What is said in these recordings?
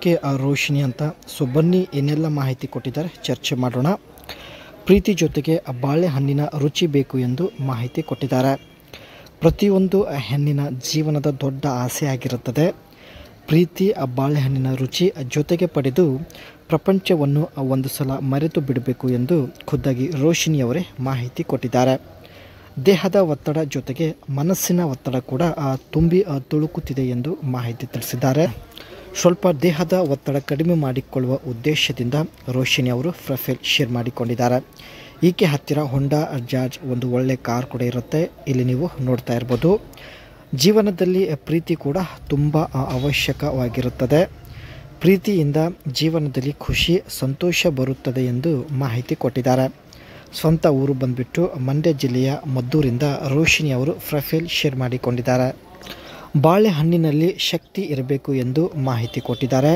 Okay Roshini ಅಂತ. So ಬನ್ನಿ ಏನೆಲ್ಲ ಮಾಹಿತಿ ಕೊಟ್ಟಿದ್ದಾರೆ ಚರ್ಚೆ ಮಾಡೋಣ. ಪ್ರೀತಿ ಜೊತೆಗೆ ಬಾಳೆಹಣ್ಣಿನ ರುಚಿ ಬೇಕು ಎಂದು ಮಾಹಿತಿ ಕೊಟ್ಟಿದ್ದಾರೆ. ಪ್ರತಿಯೊಂದು ಹೆಣ್ಣಿನ ಜೀವನದ ದೊಡ್ಡ ಆಸೆ ಆಗಿರುತ್ತದೆ ಪ್ರೀತಿ ಬಾಳೆಹಣ್ಣಿನ ರುಚಿ ಜೊತೆಗೆ ಪಡೆದು ಪ್ರಪಂಚವನ್ನು ಒಂದು ಸಲ ಮರೆತು ಬಿಡಬೇಕು ಎಂದು ಖುದ್ದಾಗಿ ರೋಶಿನಿಯವರೇ ಮಾಹಿತಿ ಕೊಟ್ಟಿದ್ದಾರೆ. ದೇಹದ ಒತ್ತಡ ಜೊತೆಗೆ ಮನಸ್ಸಿನ ಒತ್ತಡ ಕೂಡ ತುಂಬಿ ತುಳುಕುತ್ತಿದೆ ಎಂದು ಮಾಹಿತಿ ತಿಳಿಸಿದ್ದಾರೆ. ಸ್ವಲ್ಪ ದೇಹದ ಒತ್ತಡ ಕಡಿಮೆ ಮಾಡಿಕೊಳ್ಳುವ ಉದ್ದೇಶದಿಂದ ರೋಶಿನಿ ಅವರು ಪ್ರೊಫೈಲ್ ಶೇರ್ ಮಾಡಿಕೊಂಡಿದ್ದಾರೆ. ಈಕೆ ಹತ್ತಿರ ಹೊಂಡಾ ಜಾಜ್ ಒಂದು ಒಳ್ಳೆ ಕಾರ್ ಕೂಡ ಇರುತ್ತೆ. ಇಲ್ಲಿ ನೀವು ನೋಡ್ತಾ ಇರ್ಬೋದು. ಜೀವನದಲ್ಲಿ ಪ್ರೀತಿ ಕೂಡ ತುಂಬ ಅವಶ್ಯಕವಾಗಿರುತ್ತದೆ. ಪ್ರೀತಿಯಿಂದ ಜೀವನದಲ್ಲಿ ಖುಷಿ ಸಂತೋಷ ಬರುತ್ತದೆ ಎಂದು ಮಾಹಿತಿ ಕೊಟ್ಟಿದ್ದಾರೆ. ಸ್ವಂತ ಊರು ಬಂದುಬಿಟ್ಟು ಮಂಡ್ಯ ಜಿಲ್ಲೆಯ ಮದ್ದೂರಿಂದ ರೋಶಿನಿ ಅವರು ಪ್ರೊಫೈಲ್ ಶೇರ್ ಮಾಡಿಕೊಂಡಿದ್ದಾರೆ. ಬಾಳೆಹಣ್ಣಿನಲ್ಲಿ ಶಕ್ತಿ ಇರಬೇಕು ಎಂದು ಮಾಹಿತಿ ಕೊಟ್ಟಿದ್ದಾರೆ.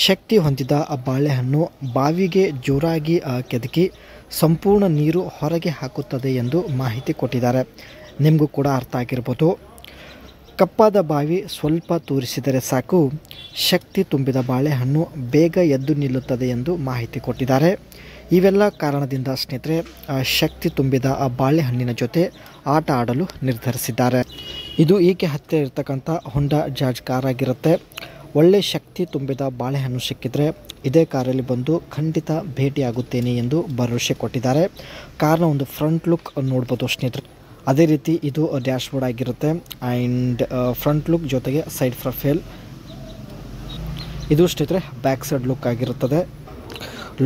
ಶಕ್ತಿ ಹೊಂದಿದ ಬಾಳೆಹಣ್ಣು ಬಾವಿಗೆ ಜೋರಾಗಿ ಕೆದಕಿ ಸಂಪೂರ್ಣ ನೀರು ಹೊರಗೆ ಹಾಕುತ್ತದೆ ಎಂದು ಮಾಹಿತಿ ಕೊಟ್ಟಿದ್ದಾರೆ. ನಿಮಗೂ ಕೂಡ ಅರ್ಥ ಆಗಿರ್ಬೋದು. ಕಪ್ಪಾದ ಬಾವಿ ಸ್ವಲ್ಪ ತೋರಿಸಿದರೆ ಸಾಕು, ಶಕ್ತಿ ತುಂಬಿದ ಬಾಳೆಹಣ್ಣು ಬೇಗ ಎದ್ದು ನಿಲ್ಲುತ್ತದೆ ಎಂದು ಮಾಹಿತಿ ಕೊಟ್ಟಿದ್ದಾರೆ. ಇವೆಲ್ಲ ಕಾರಣದಿಂದ ಸ್ನೇಹಿತರೆ ಶಕ್ತಿ ತುಂಬಿದ ಬಾಳೆಹಣ್ಣಿನ ಜೊತೆ ಆಟ ಆಡಲು ನಿರ್ಧರಿಸಿದ್ದಾರೆ. ಇದು ಈಕೆ ಹತ್ತಿರ ಇರ್ತಕ್ಕಂಥ ಹೊಂಡಾ ಜಾಜ್ ಕಾರ್ ಆಗಿರುತ್ತೆ. ಒಳ್ಳೆ ಶಕ್ತಿ ತುಂಬಿದ ಬಾಳೆಹಣ್ಣು ಸಿಕ್ಕಿದ್ರೆ ಇದೇ ಕಾರಲ್ಲಿ ಬಂದು ಖಂಡಿತ ಭೇಟಿಯಾಗುತ್ತೇನೆ ಎಂದು ಭರವಸೆ ಕೊಟ್ಟಿದ್ದಾರೆ. ಕಾರ್ನ ಒಂದು ಫ್ರಂಟ್ ಲುಕ್ ನೋಡ್ಬೋದು ಸ್ನೇಹಿತರೆ. ಅದೇ ರೀತಿ ಇದು ಡ್ಯಾಶ್ ಬೋರ್ಡ್ ಆಗಿರುತ್ತೆ ಆ್ಯಂಡ್ ಫ್ರಂಟ್ ಲುಕ್ ಜೊತೆಗೆ ಸೈಡ್ ಪ್ರೊಫೈಲ್. ಇದು ಸ್ನೇಹಿತರೆ ಬ್ಯಾಕ್ ಸೈಡ್ ಲುಕ್ ಆಗಿರುತ್ತದೆ.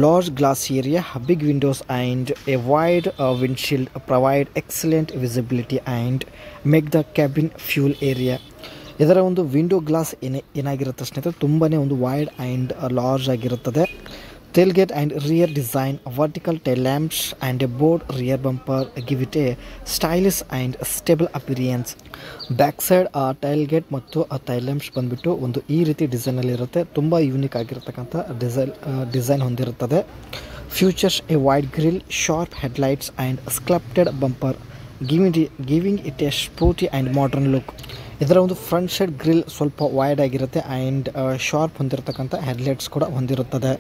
Large glass area, big windows and a wide windshield provide excellent visibility and make the cabin fuel area. ಇದರ ಒಂದು ವಿಂಡೋ ಗ್ಲಾಸ್ ಏನಾಗಿರುತ್ತೆ ಸ್ನೇಹಿತರೆ ತುಂಬಾ ಒಂದು ವೈಡ್ ಆ್ಯಂಡ್ ಲಾರ್ಜ್ ಆಗಿರುತ್ತದೆ. Tailgate and rear design, vertical tail lamps and a board rear bumper give it a stylish and stable appearance. Back side tailgate ಮತ್ತು tail lamps ಬಂದುಬಿಟ್ಟು ಒಂದು ಈ ರೀತಿ ಡಿಸೈನಲ್ಲಿ ಇರುತ್ತೆ. ತುಂಬ ಯೂನಿಕ್ ಆಗಿರತಕ್ಕಂಥ ಡಿಸೈನ್ ಹೊಂದಿರುತ್ತದೆ. Features a wide grill, sharp headlights and sculpted bumper giving it a sporty and modern look. ಇದರ ಒಂದು ಫ್ರಂಟ್ ಸೈಡ್ ಗ್ರಿಲ್ ಸ್ವಲ್ಪ ವೈಡ್ ಆಗಿರುತ್ತೆ ಆ್ಯಂಡ್ ಶಾರ್ಪ್ ಹೊಂದಿರತಕ್ಕಂಥ ಹೆಡ್ಲೈಟ್ಸ್ ಕೂಡ ಹೊಂದಿರುತ್ತದೆ.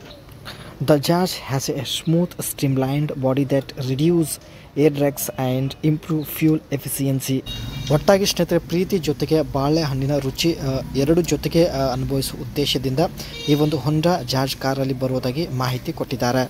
The Jazz has a smooth, streamlined body that reduce air drags and improve fuel efficiency. ಒಟ್ಟಾಗಿ ಸ್ನೇಹಿತರೆ ಪ್ರೀತಿ ಜೊತೆಗೆ ಬಾಳೆಹಣ್ಣಿನ ರುಚಿ ಎರಡು ಜೊತೆಗೆ ಅನುಭವಿಸುವ ಉದ್ದೇಶದಿಂದ ಈ ಒಂದು ಹೊಂಡಾ ಜಾಜ್ ಕಾರಲ್ಲಿ ಬರುವುದಾಗಿ ಮಾಹಿತಿ ಕೊಟ್ಟಿದ್ದಾರೆ.